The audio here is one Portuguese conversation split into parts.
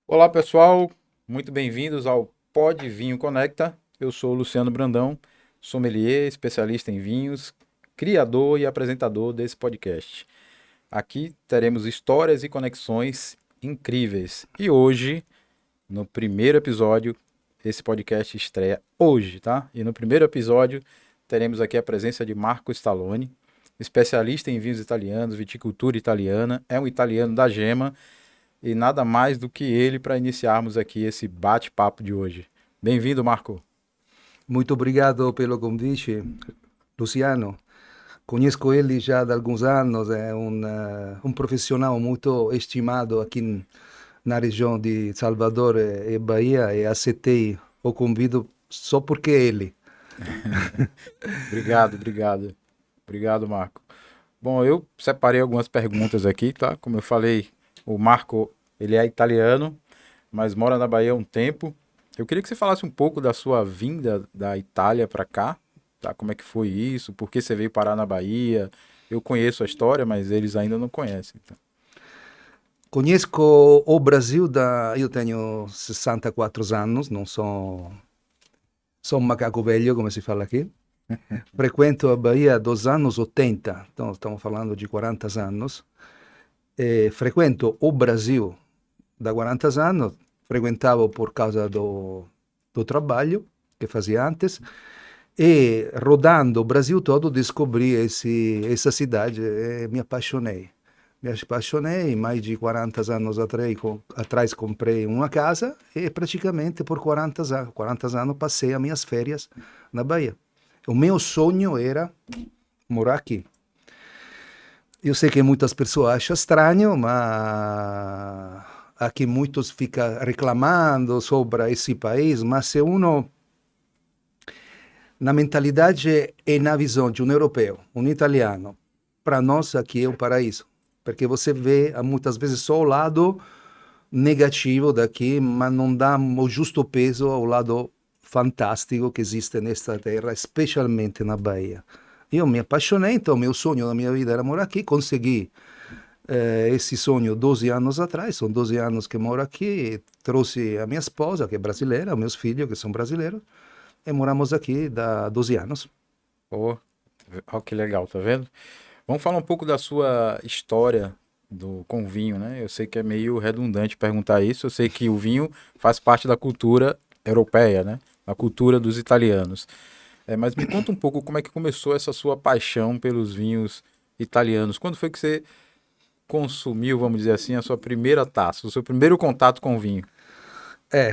Olá pessoal, muito bem-vindos ao Pod Vinho Conecta. Eu sou o Luciano Brandão, sommelier, especialista em vinhos, criador e apresentador desse podcast. Aqui teremos histórias e conexões incríveis. E hoje, no primeiro episódio, esse podcast estreia hoje, tá? E no primeiro episódio teremos aqui a presença de Marco Stallone, especialista em vinhos italianos, viticultura italiana, é um italiano da Gema e nada mais do que ele para iniciarmos aqui esse bate-papo de hoje. Bem-vindo, Marco. Muito obrigado pelo convite, Luciano. Conheço ele já há alguns anos, é um profissional muito estimado aqui na região de Salvador e Bahia e aceitei o convite só porque é ele. Obrigado, obrigado. Obrigado, Marco. Bom, eu separei algumas perguntas aqui, tá? Como eu falei, o Marco, ele é italiano, mas mora na Bahia há um tempo. Eu queria que você falasse um pouco da sua vinda da Itália para cá, tá? Como é que foi isso? Por que você veio parar na Bahia? Eu conheço a história, mas eles ainda não conhecem. Então. Conheço o Brasil eu tenho 64 anos, não sou um macaco velho, como se fala aqui. Frequento a Bahia dos anos 80, então estamos falando de 40 anos. E frequento o Brasil da 40 anos, frequentavo por causa do trabalho que fazia antes, e rodando o Brasil todo descobri essa cidade e me apaixonei. Me apaixonei, mais de 40 anos atrás comprei uma casa e praticamente por 40 anos passei as minhas férias na Bahia. O meu sonho era morar aqui. Eu sei que muitas pessoas acham estranho, mas aqui muitos ficam reclamando sobre esse país, mas se uno, na mentalidade e na visão de um europeu, um italiano, para nós aqui é um paraíso, porque você vê muitas vezes só o lado negativo daqui, mas não dá o justo peso ao lado fantástico que existe nesta terra, especialmente na Bahia. Io mi appassionai, então meu sonho da minha vida era morar aqui, consegui esse sonho 12 anos atrás, são 12 anos que moro aqui, trouxe a minha esposa, que é brasileira, meus filhos, que são brasileiros, e moramos aqui há 12 anos. Pô, ó, que legal, tá vendo? Vamos falar um pouco da sua história com o vinho, né? Eu sei que é meio redundante perguntar isso. Eu sei que o vinho faz parte da cultura europeia, né? Da cultura dos italianos. Mas me conta um pouco como é que começou essa sua paixão pelos vinhos italianos. Quando foi que você consumiu, vamos dizer assim, a sua primeira taça, o seu primeiro contato com o vinho?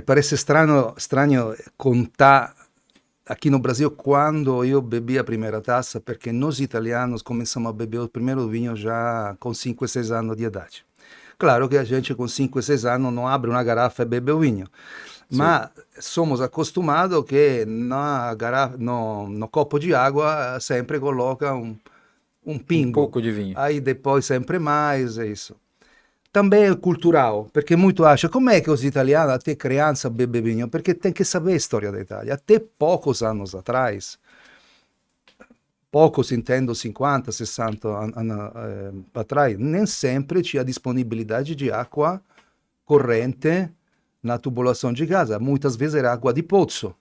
Parece estranho contar aqui no Brasil quando eu bebi a primeira taça, porque nós italianos começamos a beber o primeiro vinho já com 5 e 6 anos de idade. Claro que a gente com 5 e 6 anos não abre uma garrafa e bebe o vinho, Sim, mas somos acostumados que no copo de água sempre coloca um um pingo, pouco de vinho. aí depois sempre mais, é isso. Também é cultural, porque muito acha como é que os italianos, até criança, bebem vinho, porque tem que saber a história da Itália. Até poucos anos atrás, poucos entendo 50, 60 anos atrás, nem sempre tinha disponibilidade de água corrente na tubulação de casa. Muitas vezes era água de pozzo.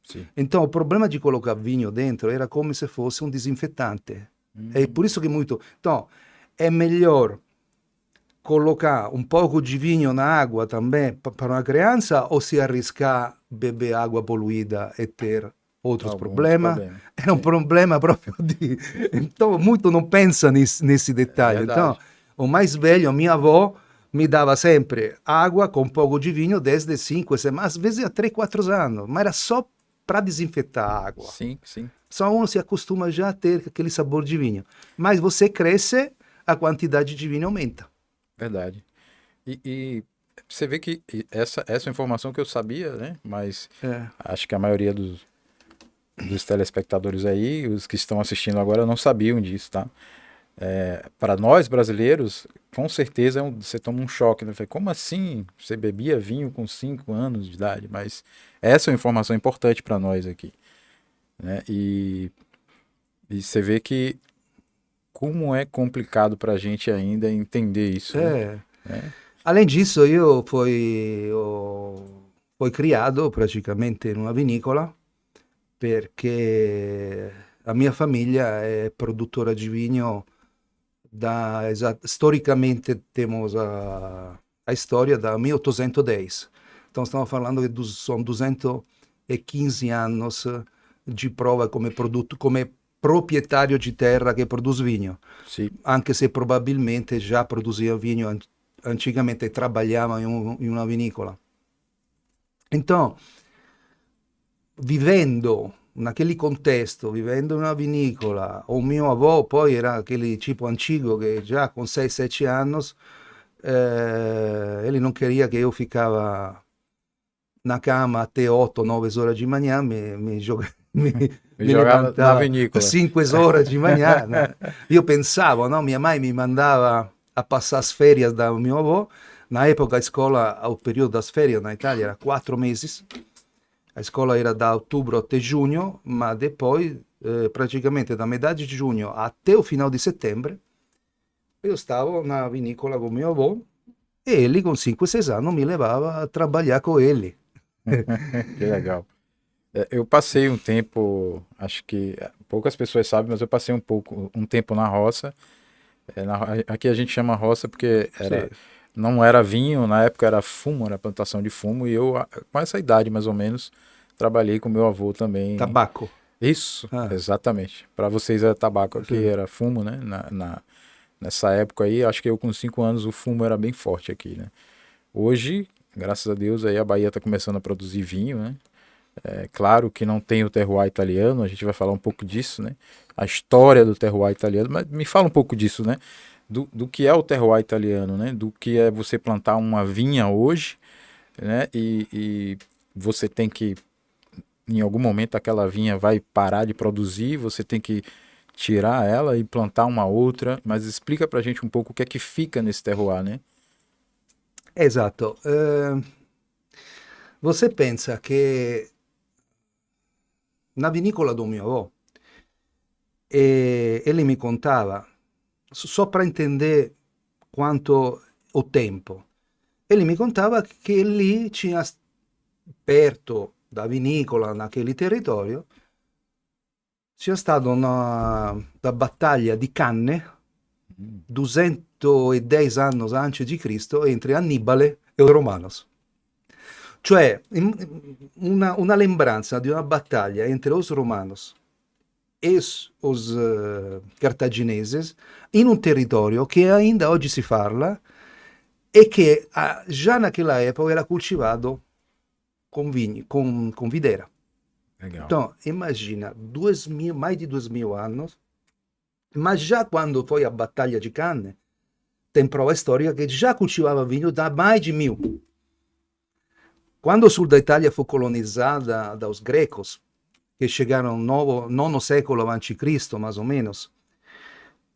Sim. Então, o problema de colocar vinho dentro era como se fosse um desinfetante. É por isso que muito. Então, é melhor colocar um pouco de vinho na água também para uma criança ou se arriscar beber água poluída e ter outros Algum outro problemas? problema. Era um Sim, problema próprio de. Então, muito não pensa nesse é detalhe. Então, verdade. o mais velho, minha avó, me dava sempre água com um pouco de vinho desde 5, às vezes a 3, 4 anos, mas era só para desinfetar a água. Sim, sim, Só um se acostuma já a ter aquele sabor de vinho. Mas você cresce, a quantidade de vinho aumenta. verdade. E você vê que essa informação que eu sabia, né? Mas É. acho que a maioria dos telespectadores aí, os que estão assistindo agora, não sabiam disso, tá? Para nós brasileiros, com certeza você toma um choque, né? Falei, como assim? Você bebia vinho com 5 anos de idade? Mas essa é uma informação importante para nós aqui, né? E você vê que como é complicado para a gente ainda entender isso, né? É, Né? Além disso, io fui criado praticamente in una vinicola perché la mia famiglia è produttora di vino storicamente temos a história da 1810. Então estamos falando que são 215 anos de prova come produto, come proprietario di terra che produce vinho, Sim. anche se probabilmente già produzia vinho antigamente trabalhava in una vinicola. Então, vivendo naquele contexto, vivendo in una vinicola, o mio avô poi era aquele tipo antigo che già con 6-7 anni ele non queria che io ficava na cama até 8-9 ore di manhã, me Me jogava na levantava vinícola. 5 ore di manhã. Né? Io pensavo, no? Minha mãe mi mandava a passare as férias da mio avô. Na época a escola, o período das férias na Itália era 4 mesi. A escola era da outubro até giugno, ma depois, praticamente da metà di giugno até o final di settembre, io stavo na vinicola con mio avô e ele com 5-6 anni mi levava a trabalhar com ele. Que legal. Eu passei um tempo, acho que poucas pessoas sabem, mas eu passei um tempo na roça. Aqui a gente chama roça porque não era vinho, na época era fumo, era plantação de fumo, e eu, com essa idade mais ou menos, trabalhei com meu avô também. Tabaco. Isso, exatamente. Para vocês era tabaco, aqui era fumo, né? Nessa época aí, acho que eu com 5 anos o fumo era bem forte aqui, né? Hoje, graças a Deus, aí a Bahia está começando a produzir vinho, né? É claro que não tem o terroir italiano, a gente vai falar um pouco disso, né? A história do terroir italiano, mas me fala um pouco disso, né? Do que é o terroir italiano, né? Do que é você plantar uma vinha hoje, né? E você tem que, em algum momento, aquela vinha vai parar de produzir, você tem que tirar ela e plantar uma outra, mas explica pra gente um pouco o que é que fica nesse terroir, né? Esatto. Você pensa che na vinicola do mio avô, ele mi contava, só para entender quanto o tempo, ele mi contava che lì tinha perto da vinicola, naquele territorio, c'è stata una battaglia di canne 210 anni antes di Cristo entre Annibale e os romanos. Cioè, una lembranza di una battaglia entre os romanos e os cartagineses in un territorio che ainda oggi si parla e che già naquela época era coltivato con videira. Legal. Então, imagina, mais de 2000 anos, mas já quando foi a Batalha de Cannes, tem prova histórica que já cultivava vinho da mais de 1000. Quando o sul da Itália foi colonizada dos gregos, que chegaram no nono século a.C., mais ou menos,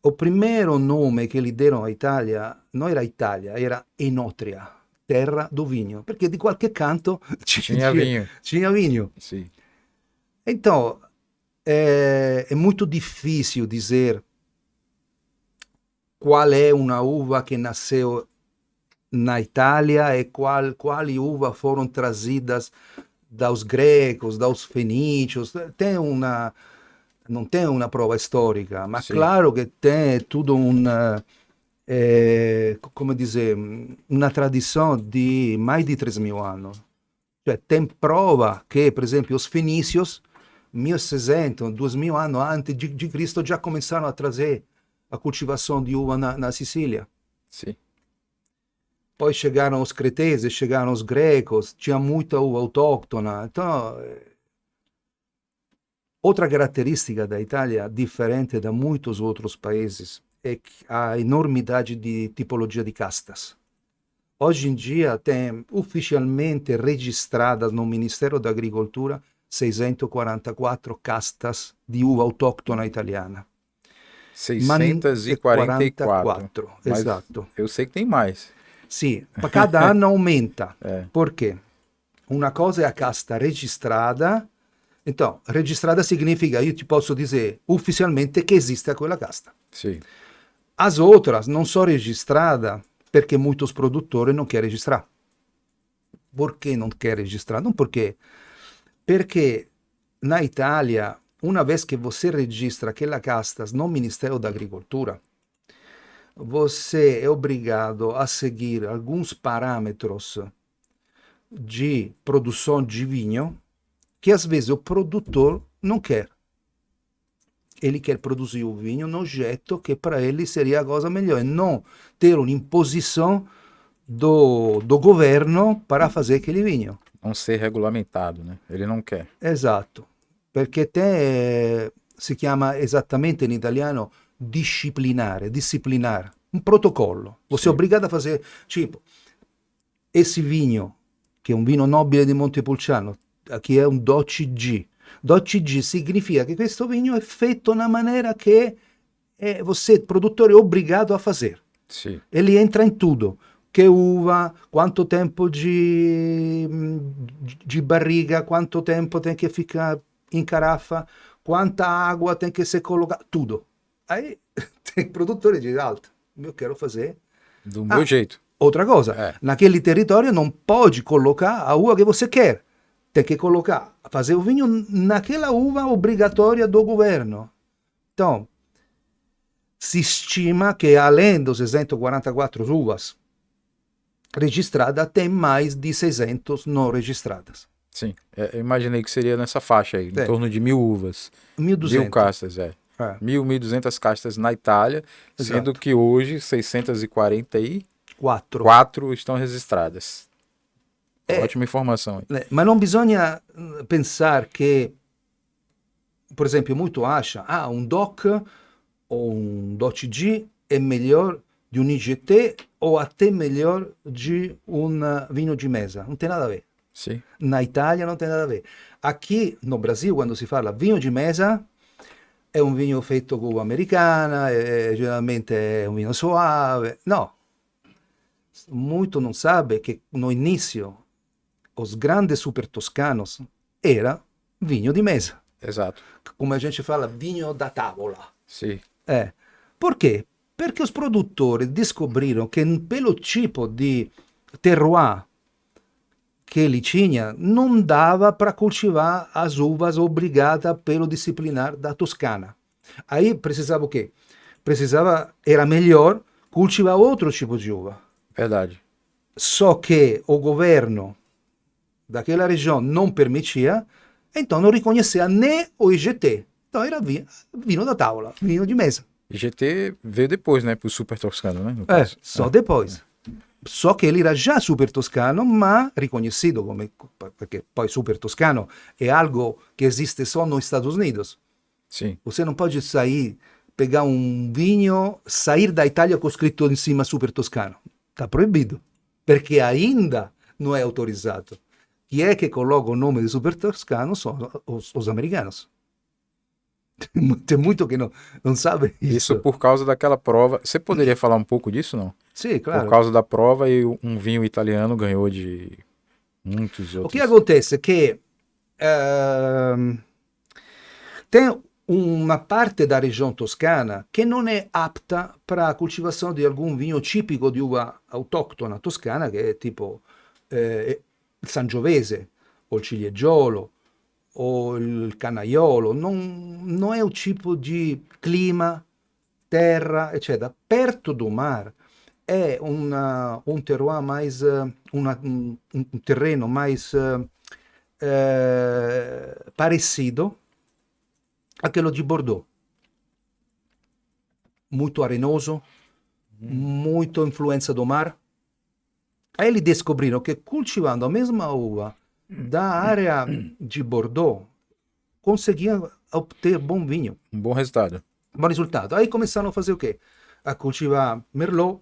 o primeiro nome que lhe deram à Itália não era Itália, era Enotria, terra do vinho, porque de qualquer canto Tinha vinho. Tinha vinho. Sim. Então, é muito difícil dizer qual é uma uva que nasceu na Itália e quali uva foram trazidas dos gregos, dos fenícios. Não tem uma prova histórica, mas claro que tem tudo come dizer, uma tradição de mais de 3000 anos. Cioè, tem prova che, per esempio, os fenícios, 1600, 2000 anni antes de Cristo, já começaram a trazer a cultivação de uva na Sicília. Sim. Poi chegaram os creteses, chegaram os gregos, tinha muita uva autóctona. Então, outra característica da Itália, diferente da muitos outros países, é a enormidade de tipologia de castas. Hoje em dia tem ufficialmente registradas no Ministero da Agricoltura 644 castas di uva autoctona italiana. 644. Esatto. Eu sei que tem mais. Sì, ma cada anno aumenta. Perché? Una cosa è a casta registrata. Então, registrata significa, io ti posso dire ufficialmente che esiste quella casta. Sì. As outras não são registradas perché muitos produttori non querem registrar. Por que não quer registrar? Não porque. Perché na Itália, uma vez que você registra aquela casta no Ministério da Agricultura, você é obrigado a seguir alguns parâmetros de produção de vinho que às vezes o produtor não quer. Ele quer produzir o vinho no jeito que para ele seria a coisa melhor, e não ter uma imposição do governo para fazer aquele vinho. Não ser regulamentado, né? Ele não quer. Esatto, perché si chiama esattamente in italiano disciplinar, un protocollo. Você Sì. è obbligato a fare, tipo, esse vinho, che è un vino nobile di Montepulciano, che è un DOCG. DOCG significa che questo vino è fatto in una maniera che você, produttore, è obbligato a fare. Sì. Ele entra em tudo. Que uva, quanto tempo de barriga, quanto tempo tem que ficar em carafa, quanta água tem que ser colocada, tudo. Aí tem produtore de alta, eu quero fazer Do meu jeito. outra coisa. Naquele território não pode colocar a uva que você quer. Tem que colocar, fazer o vinho naquela uva obrigatória do governo. Então, si stima che além dos 644 uvas registradas, tem mais de 600 não registradas. Sim, eu imaginei que seria nessa faixa aí, em torno de 1.000 uvas. 1.200. 1.000 castas, 1.200 castas na Itália, sendo que hoje 644 estão registradas. Ótima informação aí. Mas não bisogna pensar que, por exemplo, muito acha, um DOC ou um DOCG é melhor de um IGT ou até melhor de um vinho de mesa. Não tem nada a ver. Sim. Na Itália não tem nada a ver. Aqui no Brasil, quando si fala vinho de mesa, è un vinho feito con uva americana, geralmente è un vino suave. No, muito não sabe que no início os grandes super toscanos era vinho de mesa. Exato. Come a gente fala, vinho da tavola. Sim. Por quê? Perché os produttori scoprirono che pelo tipo di terroir che ele tinha, não dava para cultivar as uvas obrigada pelo disciplinar da Toscana. Aí precisava o quê? Era melhor cultivar outro tipo de uva. Verdade. Só que o governo daquela região não permitia, então não reconhecia nem o IGT. Então era vinho da tavola, vinho de mesa. IGT veio depois, né, pro super toscano, né? Só depois. Só che ele era già super toscano, ma riconosciuto come, perché poi super toscano è algo che esiste só nos Estados Unidos. Sim. Você não pode sair, pegar um vinho, sair da Itália com escrito em cima super toscano. Está proibido, perché ainda não é autorizado. Chi è che coloca o nome di super toscano sono os americanos. Tem muito que não sabe isso. Isso por causa daquela prova. Você poderia falar um pouco disso, não? Sim, claro. Por causa da prova e um vinho italiano ganhou de muitos outros. O que acontece è che tem uma parte da região toscana che non è apta para a cultivação de algum vinho tipico di uva autoctona toscana, che è tipo il Sangiovese o il Ciliegiolo o il Canaiolo. Non è un tipo di clima, terra, eccetera. Perto do mar è un terroir mais, un terreno mais parecido a quello di Bordeaux. Muito arenoso, muito influenza do mar. Aí eles descobriram que cultivando a mesma uva da área de Bordeaux, conseguiam obter bom vinho. Um bom resultado. Bom resultado. Aí começaram a fazer o quê? A cultivar Merlot,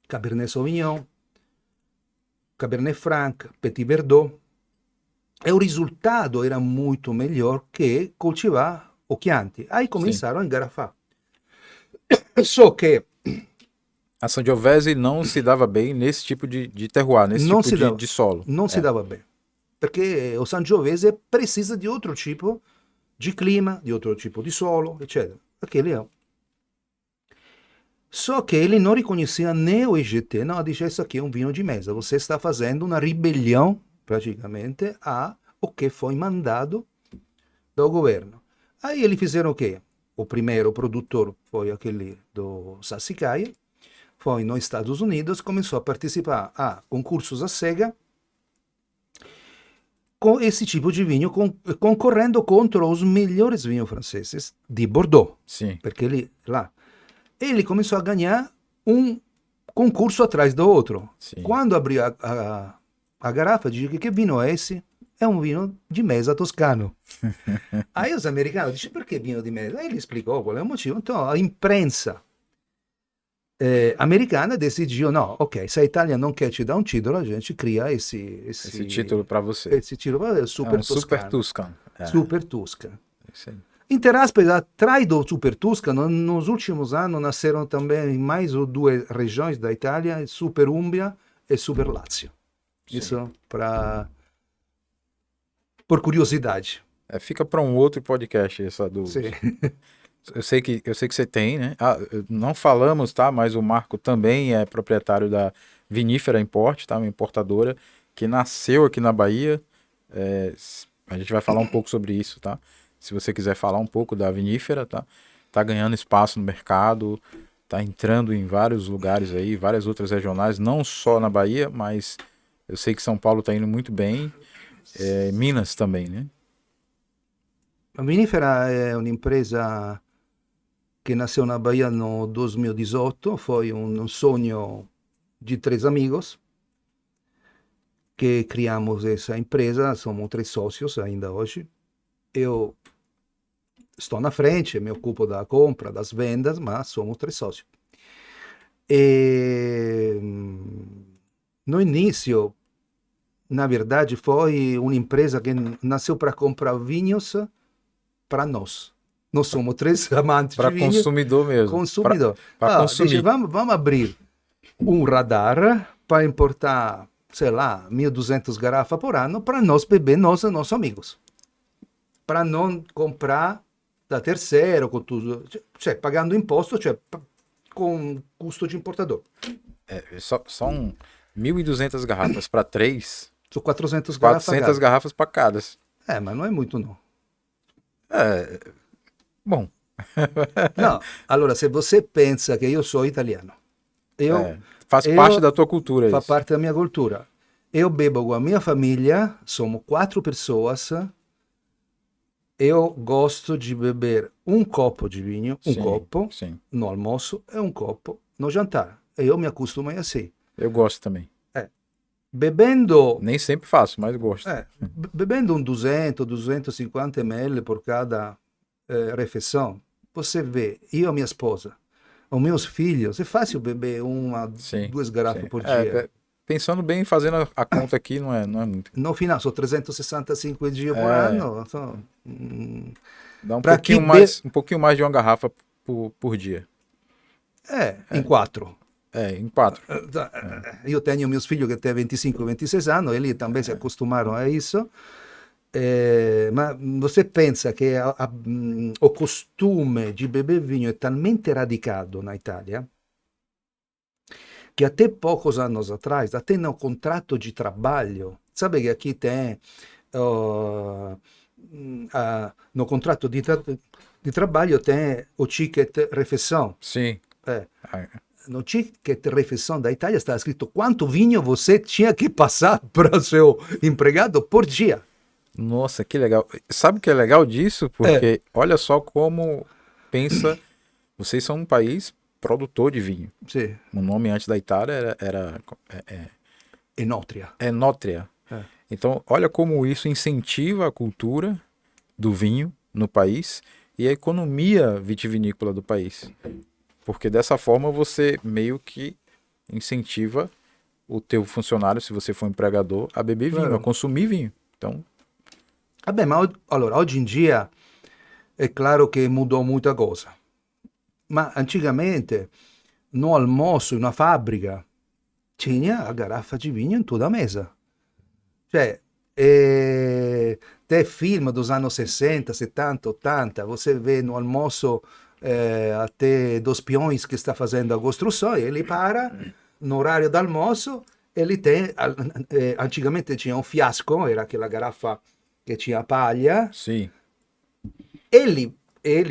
Cabernet Sauvignon, Cabernet Franc, Petit Verdot. E o resultado era muito melhor que cultivar o Chianti. Aí começaram a engarrafar. Só que a Sangiovese não se dava bem nesse tipo de terroir, nesse tipo de solo. Não se dava bem. Perché o Sangiovese precisa de outro tipo de clima, de outro tipo de solo, eccetera. Aquele é. Só que ele não reconhecia nem o EGT, não, dice isso aqui é um vinho de mesa, você está fazendo uma rebelião, praticamente, ao que foi mandado do governo. Aí eles fizeram o quê? O primeiro produtor foi aquele do Sassicaia, foi nos Estados Unidos, começou a participar a concursos a cega com esse tipo de vinho, concorrendo contra os melhores vinhos franceses de Bordeaux, Sim. porque ele começou a ganhar um concurso atrás do outro. Sim. Quando abriu a garrafa, disse que vinho é esse? É um vinho de mesa toscano. Aí os americanos disseram, perché vinho di mesa? Aí ele explicou qual é o motivo. Então a imprensa americana decidiu, não, ok, se a Itália não quer te dar um título, a gente cria Esse título para você. esse título, super toscano. Super Tuscan. Super Tuscan. Isso aí. Interaspe, atrás do Super Tuscan, nos últimos anos nasceram também mais duas regiões da Itália, Super Umbria e Super Lazio. Sim. Isso por curiosidade. Fica para um outro podcast essa dúvida. Sim. Eu sei que você tem, né? Não falamos, tá? Mas o Marco também é proprietário da Vinífera Import, tá? Uma importadora que nasceu aqui na Bahia. A gente vai falar um pouco sobre isso, tá? Se você quiser falar um pouco da Vinífera, tá? Tá ganhando espaço no mercado, tá entrando em vários lugares aí, várias outras regionais, não só na Bahia, mas eu sei que São Paulo tá indo muito bem, Minas também, né? A Vinífera è un'impresa che nasceu na Bahia no 2018, foi um sonho de três amigos que criamos essa empresa, somos três sócios ainda hoje. Eu estou na frente, me ocupo da compra, das vendas, mas somos três sócios. E no início, na verdade, foi uma empresa que nasceu para comprar vinhos para nós. Nós somos três amantes Para de vinho. consumidor mesmo. Consumidor. Para consumir. Dice, vamos abrir um radar para importar, sei lá, 1.200 garrafas por ano para nós beber, nós e nossos amigos. Para não comprar da terceira, com tudo, cioè pagando imposto, cioè com custo de importador. São 1.200 garrafas para 3. São 400 400 garrafas para cada. Mas não é muito, não. Bom. Não, allora, se você pensa que eu sou italiano, faz parte da tua cultura faz isso. parte da minha cultura. Eu bebo com a minha família, somos 4 pessoas. Eu gosto de beber um copo de vinho, um copo no almoço e um copo no jantar. E eu me acostumo assim. Eu gosto também. Bebendo... Nem sempre faço, mas gosto. Bebendo um 200, 250 ml por cada refeição, você vê, eu e minha esposa, os meus filhos, é fácil beber uma, duas garrafas por dia. Pensando bem, fazendo a conta aqui, não é muito. No final, são 365 dias por ano. Dá um pouquinho mais de uma garrafa por dia. Em 4. Em 4. Eu tenho meus filhos que têm 25, 26 anos, eles também se acostumaram a isso. Mas você pensa que o costume de beber vinho é talmente radicado na Itália que até poucos anos atrás, até no contrato de trabalho, sabe que aqui tem no contrato de trabalho tem o ticket refeição. Sim. No ticket refeição da Itália está escrito quanto vinho você tinha que passar para o seu empregado por dia. Nossa, que legal. Sabe o que é legal disso? Porque olha só como pensa, vocês são um país produtor de vinho. Sim. O nome antes da Itália era Enótria. Enótria. Então, olha como isso incentiva a cultura do vinho no país e a economia vitivinícola do país. Porque dessa forma você meio que incentiva o teu funcionário, se você for empregador, a beber vinho, a consumir vinho. Então... mas hoje em dia é claro que mudou muita coisa. Mas antigamente, no almoço, na fábrica, tinha a garrafa de vinho em toda a mesa. Cioè, tem filme dos anos 60, 70, 80, você vê no almoço até dos peões que está fazendo a construção, e ele para no horário do almoço, ele tem, antigamente tinha um fiasco, era aquela garrafa que tinha palha, Sim. ele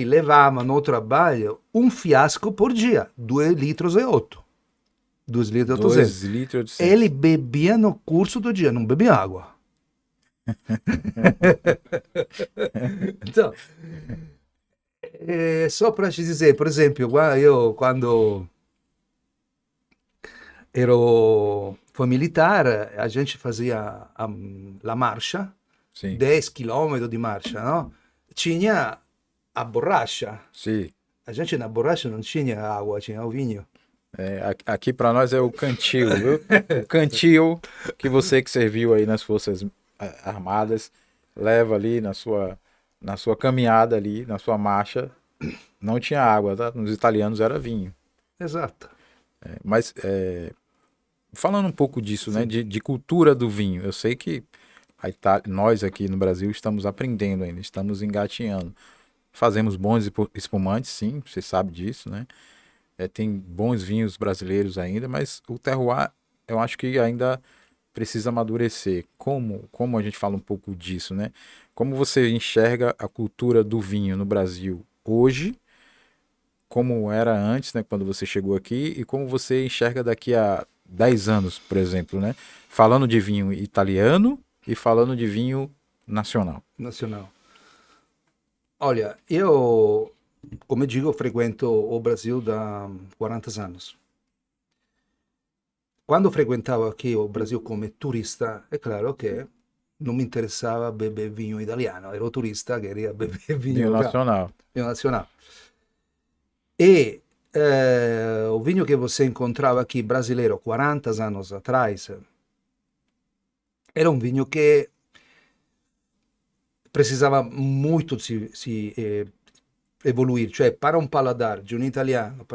levava no trabalho um fiasco por dia, 2,8 litros. 2,8 litros. 2,8 litros. Ele bebia no curso do dia, não bebia água. Então, só para te dizer, por exemplo, eu quando fui militar, a gente fazia a marcha, Sim. 10 quilômetros de marcha, não? Tinha a borracha. Sim. A gente na borracha não tinha água, tinha o vinho. Aqui para nós é o cantil, viu? O cantil que você que serviu aí nas Forças Armadas leva ali na sua caminhada ali, na sua marcha, não tinha água, tá? Nos italianos era vinho. Exato. Mas falando um pouco disso, né, Sim. de cultura do vinho, eu sei que nós aqui no Brasil estamos aprendendo ainda, estamos engatinhando. Fazemos bons espumantes, sim, você sabe disso, né? Tem bons vinhos brasileiros ainda, mas o terroir eu acho que ainda precisa amadurecer. Como a gente fala um pouco disso, né? Como você enxerga a cultura do vinho no Brasil hoje, como era antes, né, quando você chegou aqui, e como você enxerga daqui a 10 anos, por exemplo, né? Falando de vinho italiano e falando de vinho nacional. Nacional. Olha, eu, como digo, frequento o Brasil da 40 anos. Quando frequentava aqui o Brasil come turista, è claro che non mi interessava beber vinho italiano, ero turista che queria beber vinho Vinho locale, nacional. vinho nazionale. E o vinho que você encontrava aqui brasileiro 40 anos atrás era um vinho que precisava muito se evoluir, cioè para un paladar di un italiano,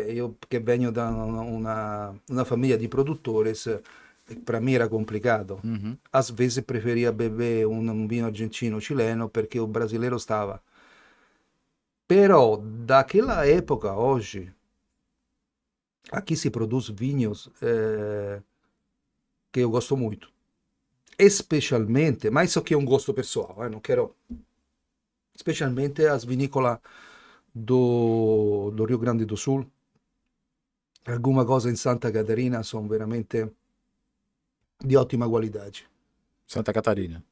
io che vengo da una famiglia di produtores, para me era complicato. Uhum. Às vezes preferia beber un vino argentino chileno perché o brasileiro stava. Però daquela época hoje, aqui se produz vinhos que eu gosto muito. Especialmente, ma isso aqui é um gosto pessoal, não quero. Specialmente as vinícolas do Rio Grande do Sul. Alguma cosa in Santa Catarina sono veramente di ottima qualità. Santa Catarina.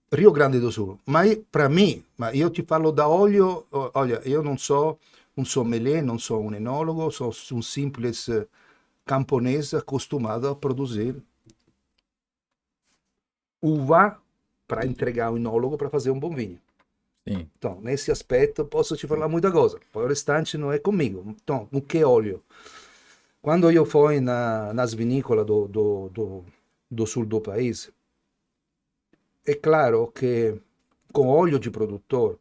Rio Grande do Sul, ma per me, ma io ti parlo da olio, olha, io non so un sommelier, non so un enologo, sono un semplice camponese acostumado a produzir uva para entregar ao enólogo para fazer um bom vinho. Sim. Então, nesse aspecto, posso te falar muita coisa. Poi o restante não é comigo. Então, o que olho? Quando eu fui nas vinícolas do sul do país, é claro que com olho de produtor,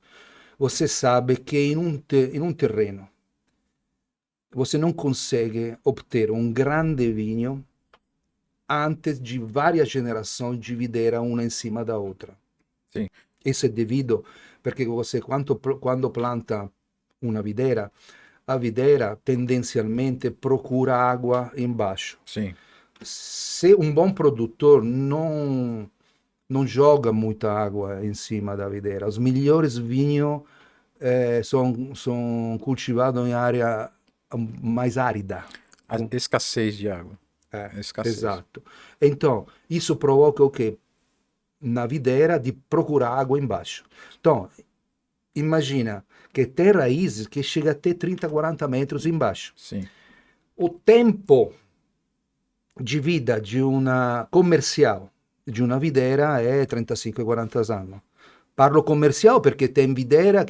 você sabe que em um terreno você não consegue obter um grande vinho antes de várias gerações de videira uma em cima da outra. Sim. Isso é devido perché você quando planta una videira, a videira tendenzialmente procura água embaixo. Sim. Se um bom produtor não joga muita água em cima da videira, os melhores vinhos são cultivados em área mais árida. A escassez de água. Escassez. Exato. Então, isso provoca o quê? Na videira de procurar água embaixo. Então, imagina que tem raízes que chegam até 30, 40 metros embaixo. Sim. O tempo de vida de uma comercial de uma videira é 35, 40 anos. Parlo comercial perché tem videira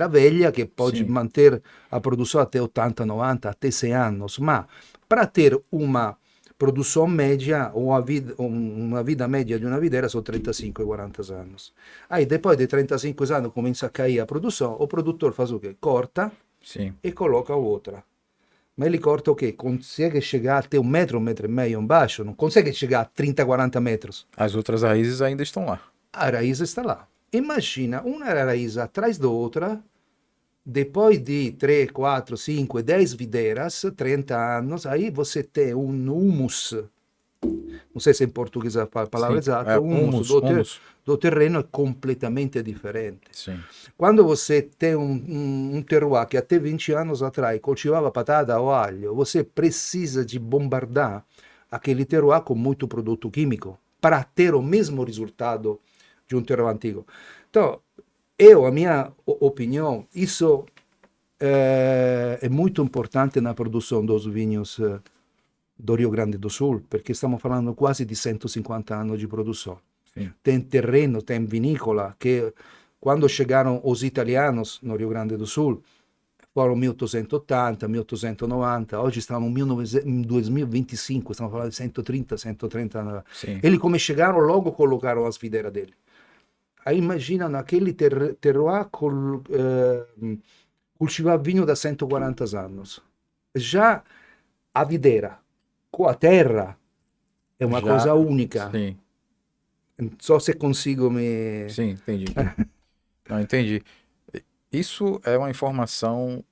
velha che pode Sim. manter a produção até 80, 90, até 100 anos, ma para ter uma produção média ou uma vida média de uma videira são 35 e 40 anos. Aí depois de 35 anos começa a cair a produção, o produtor faz o quê? Corta Sim. e coloca outra. Ma ele corta o quê? Consegue chegar até 1 metro e meio embaixo, não consegue chegar a 30, 40 metros. As outras raízes ainda estão lá. A raiz está lá. Imagina uma raiz atrás da outra Depois de 3, 4, 5, 10 videiras, 30 anos, aí você tem um humus, não sei se em português é a palavra Sim, exata, o humus humus. do terreno é completamente diferente. Sim, Quando você tem um terroir que até 20 anos atrás coltivava patata ou alho, você precisa de bombardear aquele terroir com muito produto químico para ter o mesmo resultado de um terroir antigo. Então, a minha opinião, isso é muito importante na produção dos vinhos do Rio Grande do Sul, perché stiamo parlando quasi di 150 anni di produzione. sim, Tem terreno, tem vinícola, che quando chegaram os italianos no Rio Grande do Sul, foram 1880, 1890, oggi stiamo in 2025, stiamo parlando di 130, 130 anni. sim. Eles come chegaram, logo colocaram as videiras dele. Aí imagina naquele terroir cultivar vinho da 140 anos. Já a videira com a terra é uma Já, coisa única. sim, Não so se consigo me... sim, entendi. Não, entendi. Isso é uma informação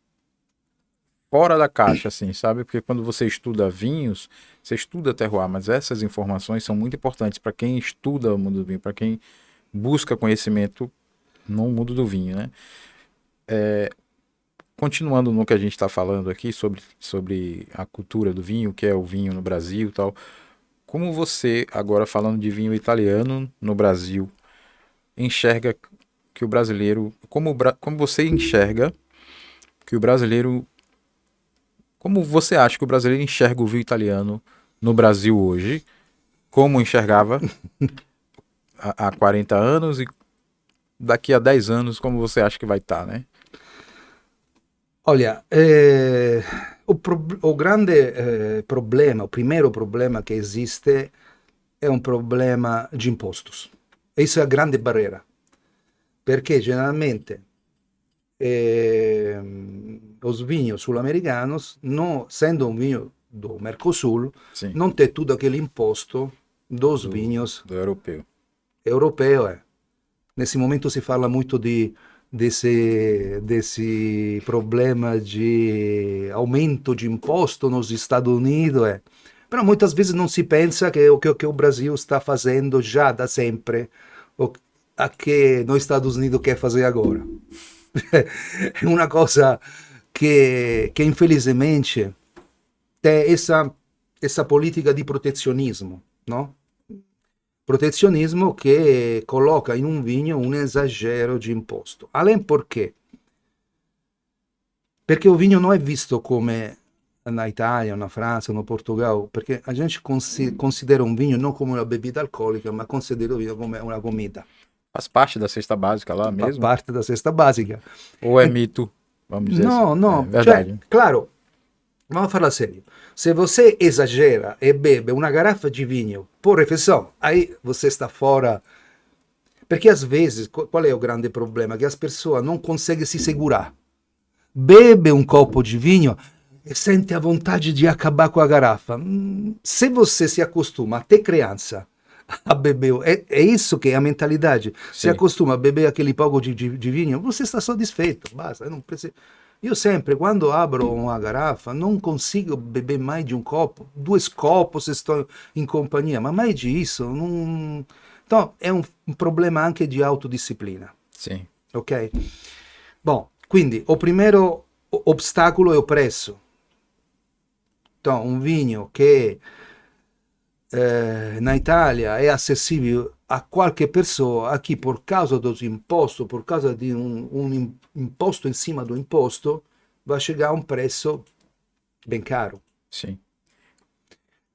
fora da caixa, assim, sabe? Porque quando você estuda vinhos, você estuda terroir, mas essas informações são muito importantes para quem estuda o mundo do vinho, para quem busca conhecimento no mundo do vinho, né? Continuando no que a gente está falando aqui sobre a cultura do vinho, que é o vinho no Brasil e tal, como você, agora falando de vinho italiano no Brasil, enxerga que o brasileiro, como você enxerga que o brasileiro, como você acha que o brasileiro enxerga o vinho italiano no Brasil hoje, como enxergava há 40 anos e daqui a 10 anos, como você acha que vai estar, né? Olha, o grande problema, o primeiro problema que existe é um problema de impostos. Isso é a grande barreira, perché generalmente os vinhos sul-americanos, não, sendo um vinho do Mercosul, Sim, não tem tudo aquele imposto dos vinhos do europeu. europeus. Nesse momento si parla muito desse problema de aumento de imposto nos Estados Unidos. Però muitas vezes não se pensa que que o Brasil está fazendo já da sempre o a que nos Estados Unidos quer fazer agora. É uma coisa que infelizmente tem essa política di protezionismo, no? Protezionismo che coloca in un vinho un esagero di imposto. Além perché? Perché o vinho non è visto come na Italia, na França, no Portugal, perché a gente considera un vinho non come una bebida alcolica, ma considera o vinho come una comida. Faz parte da cesta básica lá Fa mesmo? parte da cesta básica. Ou é mito? Vamos dizer assim. No, É no, verdade. cioè, claro, vamos a farla sério. Se você exagera e bebe una garrafa de vinho por refeição, aí você está fora. Perché às vezes, qual é o grande problema? Que as pessoas não conseguem se segurar. Bebe um copo de vinho e sente a vontade de acabar com a garrafa. Se você se acostuma, até criança, a beber, é isso que é a mentalidade. Se Sim. acostuma a beber aquele pouco de vinho, você está satisfeito, basta. Io sempre, quando apro uma garrafa, non consigo beber mais de um copo, 2 copos se estou in compagnia, ma mai disso. Non... Então, è un problema anche di autodisciplina, Sim. ok? Bom, quindi o primeiro obstáculo è o preço. Então, un vinho che na Itália é acessível a qualquer pessoa, aqui por causa dos impostos, por causa de um imposto em cima do imposto, vai chegar a um preço bem caro. Sim.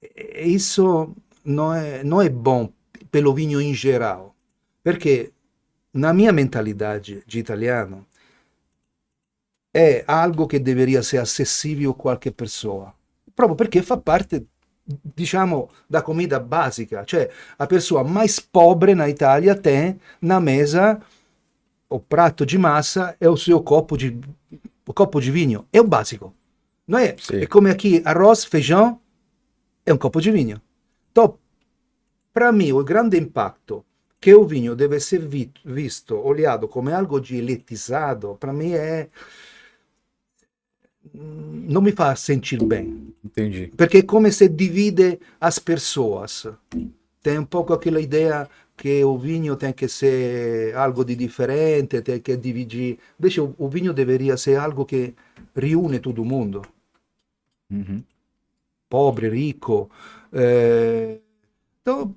E isso não é bom pelo vinho em geral, perché na minha mentalidade de italiano é algo que deveria ser acessível a qualquer pessoa, proprio perché fa parte, diciamo, da comida básica, cioè a pessoa mais pobre na Itália tem na mesa o prato de massa e o seu copo de vinho, é o básico, não é? Sim. É come aqui arroz, feijão, é um copo de vinho. Então, para mim, o grande impacto que o vinho deve ser visto, olhado come algo de elitizado, para mim não me faz sentir bem. Entendi. Perché è come se divide as pessoas. Tem um pouco aquela ideia que o vinho tem que ser algo de diferente, tem que dividir. Invece o vinho deveria ser algo que riúne todo mundo, Uhum. pobre, ricco. Então,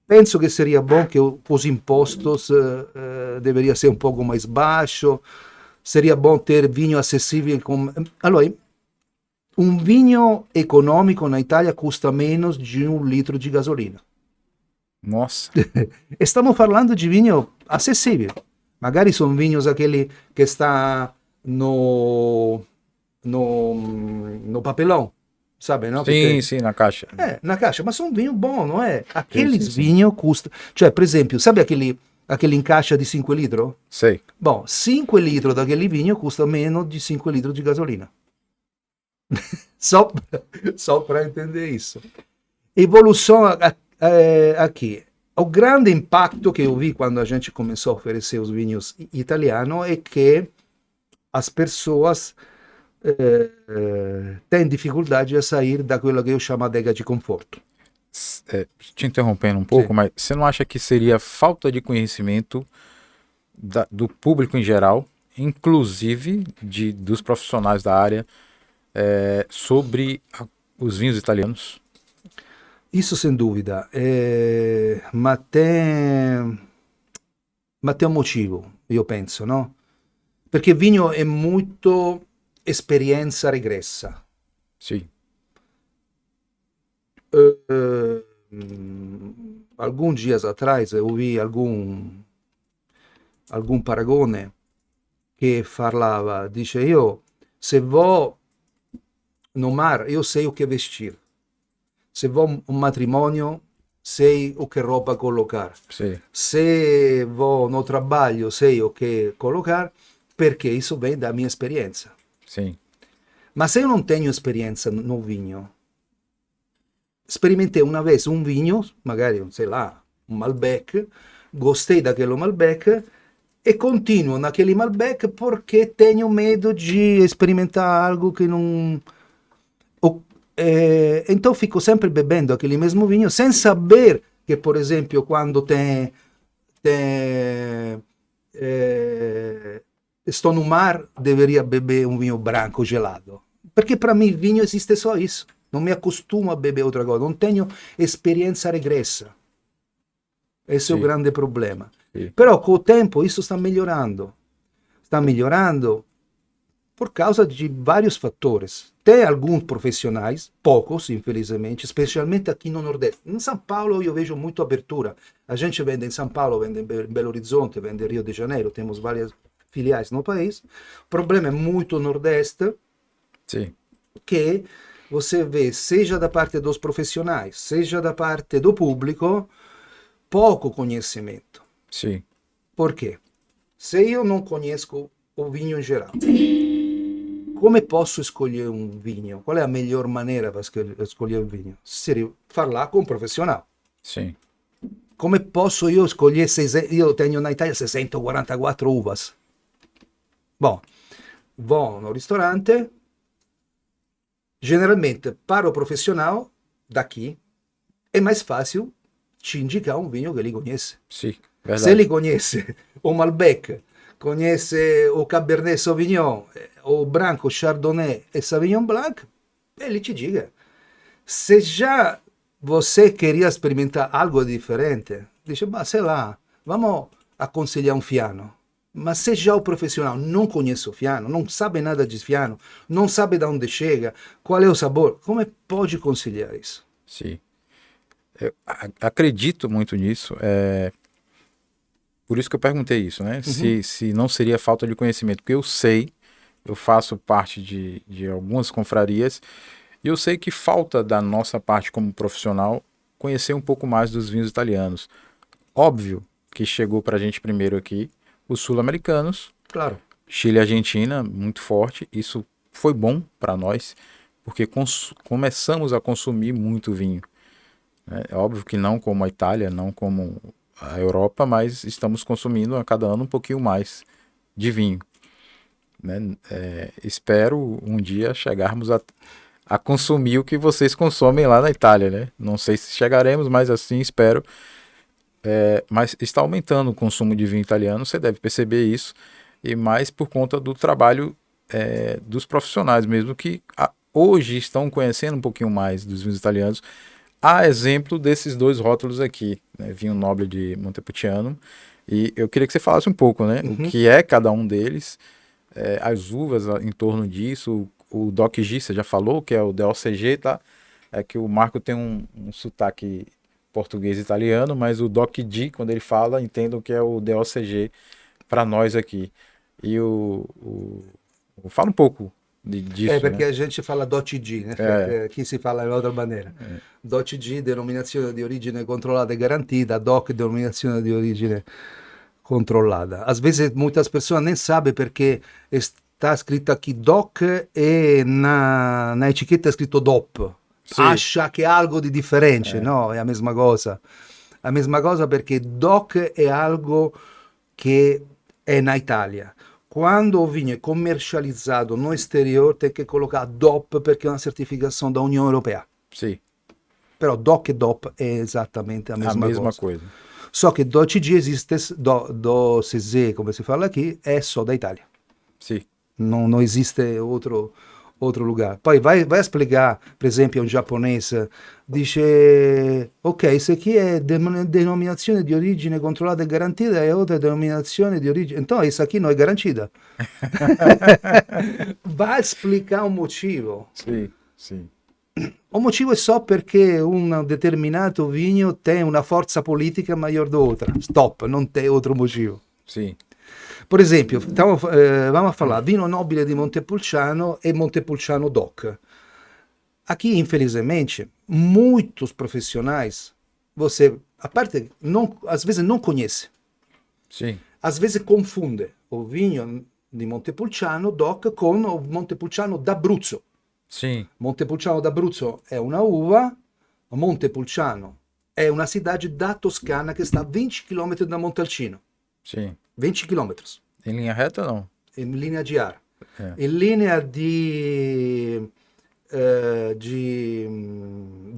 penso che seria bom que os impostos deveria ser um pouco mais baixo. Seria bom ter vinho acessível. Allora, un vinho economico na Itália custa menos de 1 litro de gasolina. Nossa. E stiamo parlando di vinho acessibile. Magari sono vinhos aquele che sta no papelão, sabe, no? Che Sim, tem, sim, na caixa. na caixa, ma sono vinho bom, não é? Sim, Aqueles sim, sim. vinhos custam. Cioè, per esempio, sabe aquele in caixa di 5 litri? Sei. Bom, 5 litri daquele vinho custa meno di 5 litri di gasolina. Só, só para entender isso. Evolução aqui. O grande impacto que eu vi quando a gente começou a oferecer os vinhos italianos é que as pessoas têm dificuldade a sair daquilo que eu chamo de adega de conforto. Te interrompendo um pouco, Sim. mas você não acha que seria falta de conhecimento do público em geral, inclusive dos profissionais da área, sobre os vinhos italianos? Isso sem dúvida. Ma tem um motivo, io penso, no? Perché vinho è molto esperienza regressa. Sim. Alguns dias atrás eu vi algum paragone che parlava, dice io se vou no mar io sei o che vestir, se vou a un matrimonio sei o che roba colocar, Sei. se vou no trabalho sei o che colocar, perché isso vem da minha experiência. Sim. Ma se io non tenho esperienza no vinho, sperimentei una vez un vinho, magari, sei lá, un Malbec, gostei daquele Malbec e continuo naquele Malbec porque tenho medo de experimentar algo que não... então fico sempre bebendo aquele mesmo vinho sem saber que, por exemplo, quando estou no mar, deveria beber um vinho branco gelado. Perché per me vinho esiste só isso. Non mi acostumo a beber outra coisa. Non tenho experiência regressa. Esse é o grande problema. Sì. Però com o tempo isso está melhorando. Está melhorando por causa de vários fatores. Tem alguns profissionais, poucos, infelizmente, especialmente aqui no Nordeste. Em São Paulo eu vejo muito abertura. A gente vende em São Paulo, vende em Belo Horizonte, vende em Rio de Janeiro, temos várias filiais no país. O problema é muito Nordeste, Sim. que você vê, seja da parte dos profissionais, seja da parte do público, pouco conhecimento. Sim. Por quê? Se eu não conheço o vinho em geral, come posso escolher um vinho? Qual é a melhor maneira para escolher um vinho? Seria falar com um profissional. Sim. Come posso io escolher, io tenho na Itália 644 uvas. Bom, vou no ristorante, generalmente para o profissional daqui é mais fácil te indicar um vinho que ele conhece. Sim. Se Verdade. ele conhece o Malbec, conhece o Cabernet Sauvignon, o branco Chardonnay e Sauvignon Blanc, ele te diga. Se já você queria experimentar algo diferente, dice, ma sei lá, vamos aconselhar um Fiano. Mas se já o profissional não conhece o Fiano, não sabe nada de Fiano, não sabe de onde chega, qual é o sabor, como pode conciliar isso? Sim. Eu acredito muito nisso. Por isso que eu perguntei isso, né? Se não seria falta de conhecimento. Porque eu sei, eu faço parte de algumas confrarias, e eu sei que falta da nossa parte como profissional conhecer um pouco mais dos vinhos italianos. Óbvio que chegou para a gente primeiro aqui os sul-americanos, Claro. Chile e Argentina, muito forte. Isso foi bom para nós, porque começamos a consumir muito vinho. É óbvio que não como a Itália, não como a Europa, mas estamos consumindo a cada ano um pouquinho mais de vinho. né? Espero um dia chegarmos a consumir o que vocês consomem lá na Itália, né? Não sei se chegaremos, mas assim espero. Mas está aumentando o consumo de vinho italiano, você deve perceber isso, e mais por conta do trabalho dos profissionais mesmo, que hoje estão conhecendo um pouquinho mais dos vinhos italianos, a exemplo desses dois rótulos aqui, né? Vinho Nobre de Montepulciano, e eu queria que você falasse um pouco, né? O que é cada um deles, as uvas em torno disso, o DOC G, você já falou, que é o DOCG, tá? É que o Marco tem um sotaque português e italiano, mas o Doc G, quando ele fala, entendam que é o DOCG para nós aqui. E fala um pouco disso, Perché né? a gente fala DOCG, in effetti, qui si parla in un'altra maniera. DOCG, denominazione di origine controllata e garantita, DOC, denominazione di origine controllata. Às vezes muitas pessoas nem sabem porque está escrito aqui DOC e na etichetta è scritto DOP. Sì, Acha che è algo di differente, no? È la mesma cosa. La mesma cosa perché DOC è algo che è in Italia. Quando o vinho è commercializzato no exterior tem que colocar DOP perché è una certificazione da Unione Europea. sì, Però DOC e DOP è esattamente la a mesma mesma cosa. coisa. So che DOCG esiste, DOCG, come si parla qui, è solo da Italia. Sì, Non esiste altro lugar. Poi vai a spiegare, per esempio, a un giapponese, dice, ok, se chi è denominazione di origine controllata e garantita è altra denominazione di origine, então essa aqui não é garantida. Vai spiegare un motivo. sì, sì, O motivo è só perché un determinato vigno tem una forza politica maior do outra. Stop, non tem outro motivo. sì, Per esempio, vamos a falar vinho nobile di Montepulciano e Montepulciano DOC. Aqui, infelizmente, muitos profissionais, você, a parte, não, às vezes não conhece, sì, às vezes confunde o vinho di Montepulciano DOC con o Montepulciano d'Abruzzo. sì, Montepulciano d'Abruzzo è una uva, Montepulciano è una cidade da Toscana che sta a 20 km da Montalcino. sì. 20 km, Em linha reta, não? in linea di ar. É. In linea di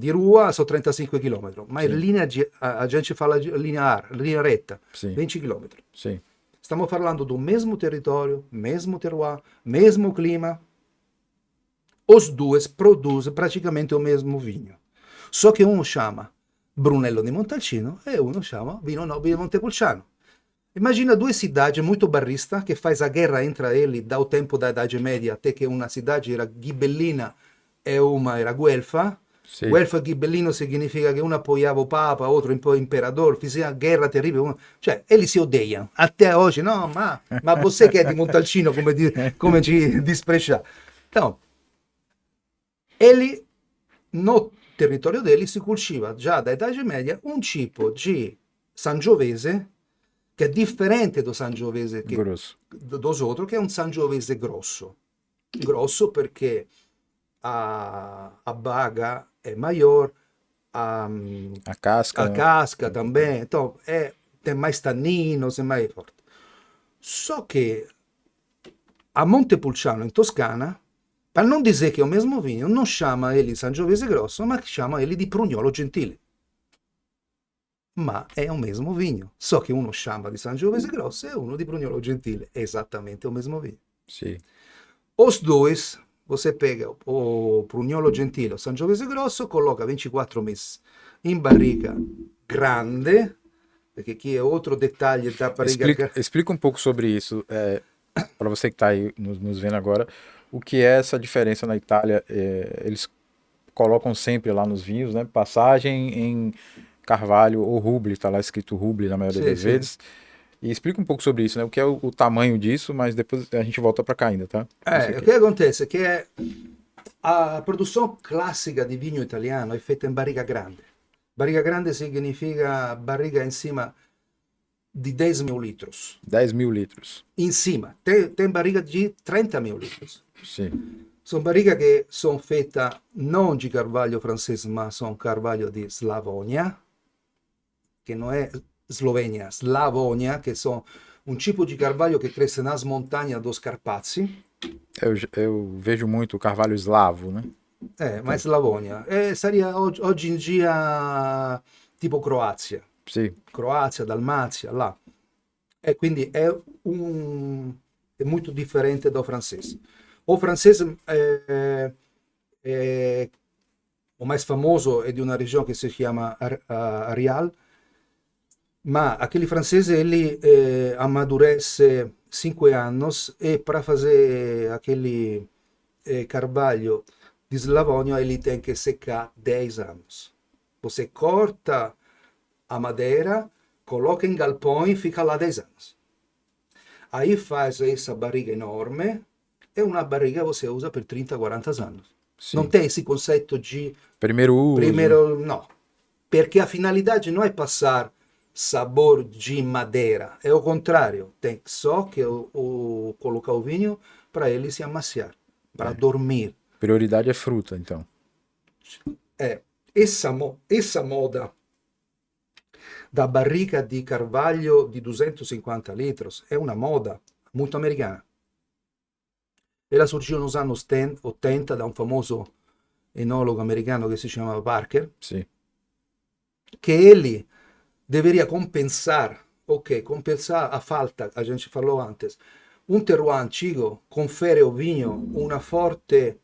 rua sono 35 km, ma in Sì, linea a gente fala linea ar, linea retta, sì, 20 km. sì, Stiamo parlando do mesmo território, mesmo terroir, mesmo clima. Os dois produzem praticamente o mesmo vinho. Só che uno chama Brunello di Montalcino e uno chama Vino Nobile di Montepulciano. Immagina due cidades muito barrista che faz a guerra entre eles dal tempo da Idade Média até che una cidade era ghibellina e una era guelfa. sì. Guelfo e ghibellino significa che uno appoggiava il Papa, altro imperador, faceva guerra terribile. Cioè, eles si odeiam. Até oggi, no, ma você che è di Montalcino, come ci disprezza. Então, ele, no territorio dele, si coltiva già da Idade Média un tipo di Sangiovese che è differente do Sangiovese che, Grosso. dos outros, che è un Sangiovese grosso. Grosso perché a baga è maior, a A casca. casca também, então tem mais tanninos, é mais forte. Só che a Montepulciano in Toscana, per non dire che è o mesmo vinho, non chiama ele Sangiovese grosso, ma chiama ele di Prugnolo Gentile. Ma è o mesmo vinho, só che uno chiama di Sangiovese grosso e uno di Prugnolo Gentile, è esattamente o mesmo vinho. Sì, Os dois, você pega o Prugnolo Gentile o Sangiovese grosso, coloca 24 mesi in barrica grande, perché aqui é outro detalhe da barriga. explica um pouco sobre isso, para você que está aí nos vendo agora, o que é essa diferença na Itália. Eles colocam sempre lá nos vinhos, né? Passagem em Carvalho ou Ruble, está lá escrito Ruble na maioria Sim, das sim. vezes. E explica um pouco sobre isso, né? O que é o tamanho disso, mas depois a gente volta para cá ainda, tá? O che acontece è che a produzione classica di vino italiano è fatta in barrica grande. Barrica grande significa barrica in cima di 10.000 litros. 10.000 litros. In cima, tem barrica di 30.000 litros. Sim, Sono barriche che sono fatte non di carvaglio francese, ma sono carvaglio di Slavonia, che non è Slovenia, Slavonia, che sono um tipo de carvalho que cresce nas montanhas dos Carpazi, Eu vejo muito o carvalho eslavo, né? mais Slavonia. Seria oggi in dia tipo Croazia. Sim, Croazia, Dalmazia, là. E quindi è molto differente dal francese. O francese o mais famoso è di una regione che si chiama Arial, ma aquele francese ele amadurece 5 anos e para fazer aquele carvalho de Slavônia ele tem que secar 10 anos. Você corta a madeira, coloca em galpão e fica lá 10 anos. Aí faz essa barriga enorme e uma barriga você usa per 30, 40 anos. sim. Não tem esse conceito de Primeiro uso. primeiro, no. Perché a finalidade não é passar sabor de madeira, é o contrário. Tem só que colocar o vinho para ele se amaciar, para dormir. Prioridade é fruta, então. Essa moda da barrica di carvalho di 250 litros è una moda molto americana. Ela surgiu nos anos 80 da un famoso enologo americano che si chiamava Parker, Sim, che ele deveria compensar a falta, a gente falou antes, un terroir antigo confere ao vinho una forte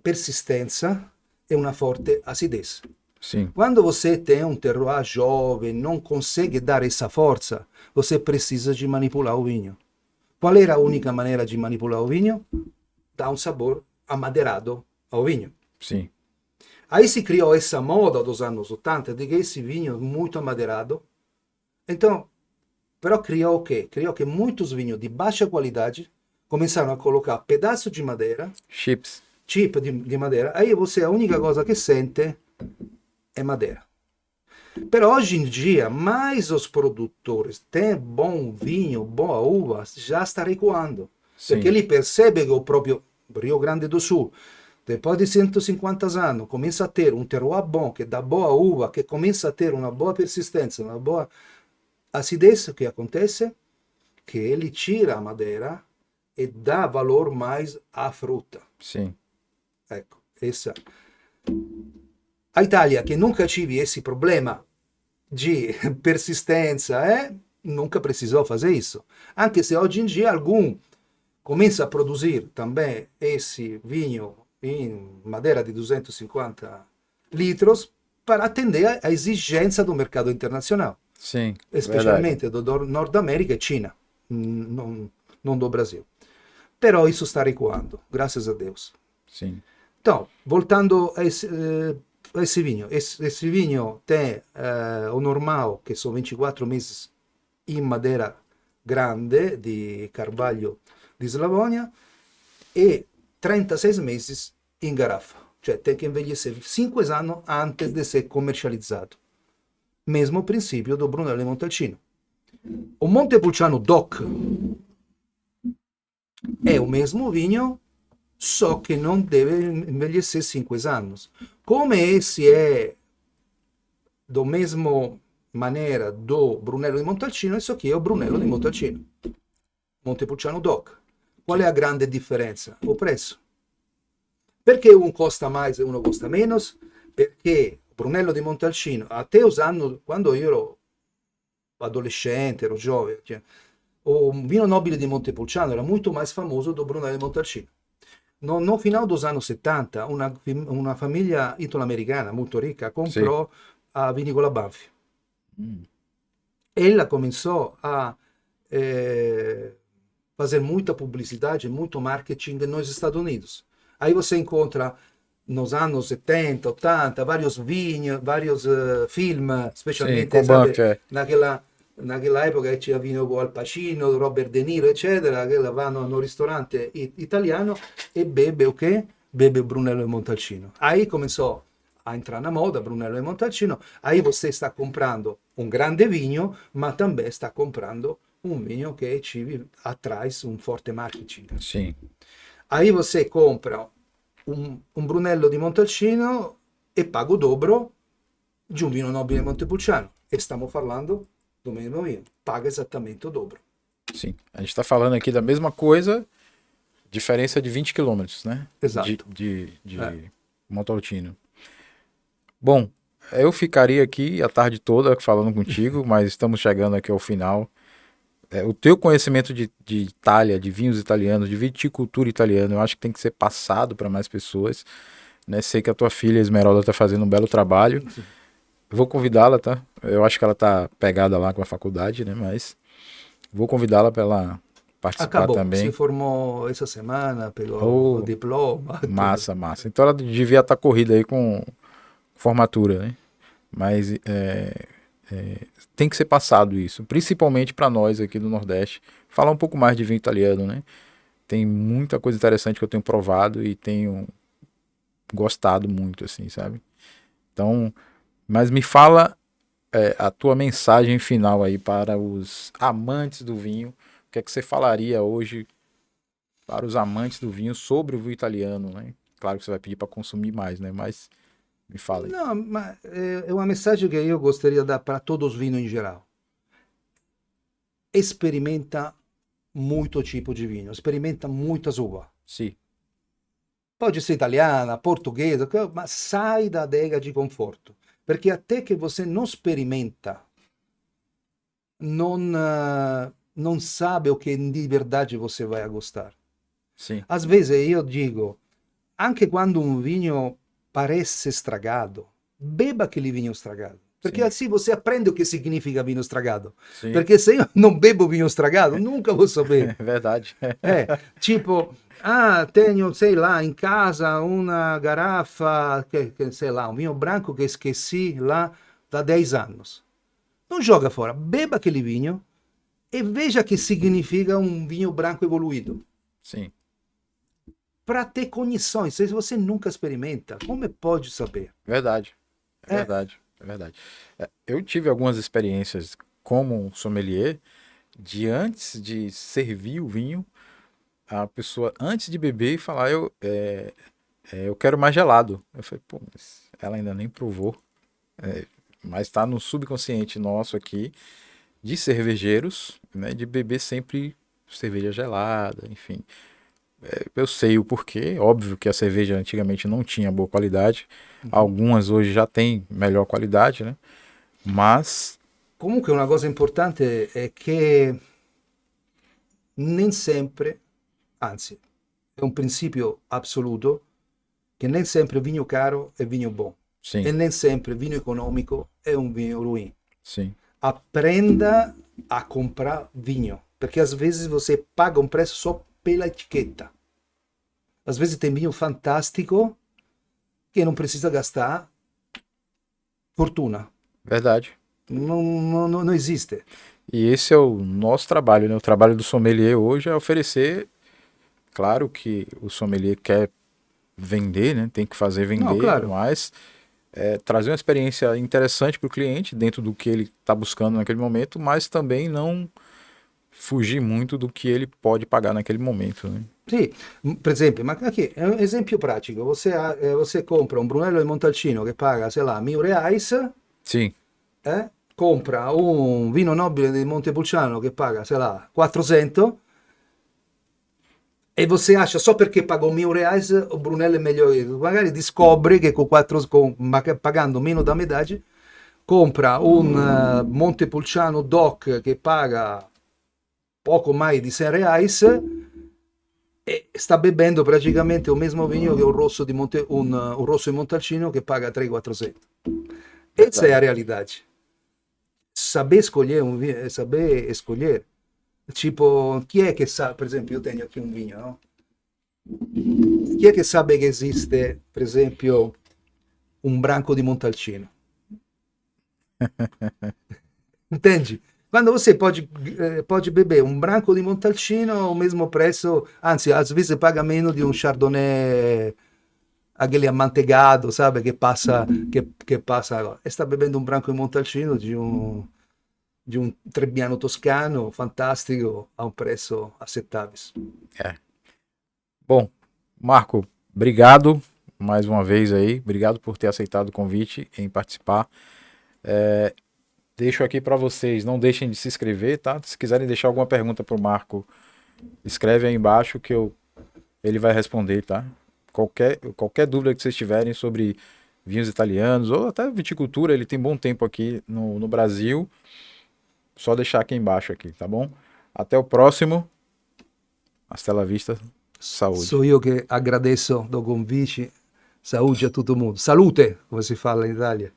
persistenza e una forte acidez. sim, Quando você tem um terroir jovem, não consegue dar essa força, você precisa de manipular o vinho. Qual era a única maneira de manipular o vinho? Dar um sabor amadeirado ao vinho. sim. Aí se criou essa moda dos anos 80 de que esse vinho muito amadeirado. Então, però criou o quê? Criou que muitos vinhos de baixa qualidade começaram a colocar pedaço de madeira, Chips. chip de madeira, aí você a única coisa que sente é madeira. Però hoje em dia, mais os produtores têm bom vinho, boa uva, já está recuando. Sim. Perché ele percebe che o proprio Rio Grande do Sul, depois de 150 anos, começa a ter um terroir bom, que dá boa uva, que começa a ter uma boa persistência, uma boa acidez. O que acontece? Que ele tira a madeira e dá valor mais à fruta. Sim. Ecco, essa. A Itália, che nunca tive esse problema de persistência, nunca precisou fazer isso. Anche se hoje em dia algum começa a produzir também esse vinho em madeira de 250 litros para atender a exigência do mercado internacional, Sim. especialmente do Nord América e China, não do Brasil. Però isso está recuando, graças a Deus. Sim. Então, voltando a esse vinho. Esse vinho tem o normal, que são 24 meses em madeira grande de carvalho de Slavônia e 36 meses em garrafa. Cioè tem que envelhecer 5 anos antes de ser comercializado. Mesmo princípio do Brunello Montalcino. O Montepulciano DOC é o mesmo vinho, só que não deve envelhecer 5 anos. Come esse é do mesmo maneira do Brunello di Montalcino, isso aqui é o Brunello di Montalcino. Montepulciano DOC. Qual è la grande differenza? O prezzo. Perché uno costa mais e uno costa meno? Perché Brunello di Montalcino, até os anos, quando io ero adolescente, ero giovane, cioè, o vinho nobile di Montepulciano era molto mais famoso do Brunello di Montalcino. No final dos anos 70, una famiglia italo-americana molto ricca comprò a Vinicola Banfi. Ela começou a fazer muita publicidade, muito marketing nos Estados Unidos. Aí você encontra nos anos 70, 80, vários vinhos, vários filmes, specialmente naquela época c'era vino con Al Pacino, Robert De Niro, eccetera, che vanno in un ristorante italiano e bebe o che? Bebe Brunello e Montalcino. Aí começou a entrar na moda Brunello e Montalcino. Aí você está comprando um grande vinho, ma também está comprando um vinho que te atraz um forte marketing. Sim. Aí você compra um Brunello di Montalcino e paga o dobro de um vinho nobile Montepulciano. E stiamo parlando do mesmo vinho, paga exatamente o dobro. Sim. A gente está falando aqui da mesma coisa, diferença de 20 quilômetros, né? Exato. De Montalcino. Bom, eu ficaria aqui a tarde toda falando contigo, mas estamos chegando aqui ao final. O teu conhecimento de Itália, de vinhos italianos, de viticultura italiana, eu acho que tem que ser passado para mais pessoas, né? Sei que a tua filha Esmeralda está fazendo um belo trabalho. Eu vou convidá-la, tá? Eu acho que ela tá pegada lá com a faculdade, né? Mas vou convidá-la para ela participar Acabou, se também. formou essa semana, pegou o Oh, diploma, tudo. massa, massa. Então ela devia estar corrida aí com formatura, né? Mas tem que ser passado isso, principalmente para nós aqui do Nordeste. Falar um pouco mais de vinho italiano, né? Tem muita coisa interessante que eu tenho provado e tenho gostado muito, assim, sabe? Então, mas me fala a tua mensagem final aí para os amantes do vinho. O que é que você falaria hoje para os amantes do vinho sobre o vinho italiano, né? Claro que você vai pedir para consumir mais, né? Mas me fala aí. Não, ma é uma mensagem que eu gostaria de dar para todos os vinhos em geral. Experimenta muito tipo de vinho, experimenta muitas uvas. Sim, Pode ser italiana, portuguesa, ma sai da adega de conforto. Perché até che você non sperimenta, non sabe o che di verdade você vai gostar. sim, Às vezes io digo, anche quando un vinho parece estragado, beba aquele vinho estragado. Perché sim, assim você aprende o que significa vinho estragado. sim. Perché se io non bebo vinho estragado, nunca vou saber. É verdade. Tipo, tenho, sei lá, em casa uma garrafa, sei lá, um vinho branco que esqueci lá da 10 anos. Não joga fora, beba aquele vinho e veja que significa um vinho branco evoluído. Sim, Para ter condições, se você nunca experimenta, como pode saber? verdade. É É, verdade. É verdade. Eu tive algumas experiências como um sommelier de antes de servir o vinho, a pessoa antes de beber falar eu quero mais gelado. Eu falei, pô, mas ela ainda nem provou. Mas está no subconsciente nosso aqui de cervejeiros, né, de beber sempre cerveja gelada, enfim. Eu sei o porquê, óbvio que a cerveja antigamente não tinha boa qualidade, algumas hoje já têm melhor qualidade, né? Mas, comunque una cosa importante è che nem sempre, anzi, è un principio assoluto, che nem sempre vinho caro è vinho bom. sim, E nem sempre vinho econômico é um vinho ruim. sim, Aprenda a comprar vinho, porque às vezes você paga um preço só pela etiqueta. Às vezes tem vinho fantástico que não precisa gastar fortuna. verdade. Não existe. E esse é o nosso trabalho, né? O trabalho do sommelier hoje é oferecer, claro que o sommelier quer vender, né? Tem que fazer Não, vender, claro. mas trazer uma experiência interessante para o cliente dentro do que ele está buscando naquele momento, mas também não fugir muito do que ele pode pagar naquele momento, né? Sì, per esempio, ma anche è un esempio pratico. Você compra un Brunello di Montalcino che paga, sei là, 1000 reais, Sim, compra un vino nobile di Montepulciano che paga, sei là, 400 e você acha só perché pagò 1000 reais o Brunello è meglio. Magari scopre che pagando meno da metà compra un Montepulciano DOC che paga poco mai di 6 reais e sta bevendo praticamente il mesmo vino che un rosso di, un rosso di Montalcino che paga 3-400. Essa é a verdade. realidade. Saber escolher um vinho, saber escolher. Tipo, chi è che sa, per esempio, io tenho aqui un vinho, no? Chi è che sabe che esiste, per esempio, un branco di Montalcino? Entende? Quando você pode beber um branco de Montalcino, o mesmo preço, anzi, às vezes paga menos de um Chardonnay, aquele amanteigado, sabe, que passa agora. E sta bebendo um branco di Montalcino de um Trebbiano toscano, fantastico, a um preço aceitável. É. Bom, Marco, obrigado mais uma vez aí, obrigado por ter aceitado o convite em participar. Deixo aqui para vocês, não deixem de se inscrever, tá? Se quiserem deixar alguma pergunta pro Marco, escreve aí embaixo que ele vai responder, tá? Qualquer dúvida que vocês tiverem sobre vinhos italianos ou até viticultura, ele tem bom tempo aqui no Brasil. Só deixar aqui embaixo aqui, tá bom? Até o próximo. Hasta la vista. Saúde. Sou io che agradeço do convite. Saúde a todo mundo. Salute, come si fa in Italia.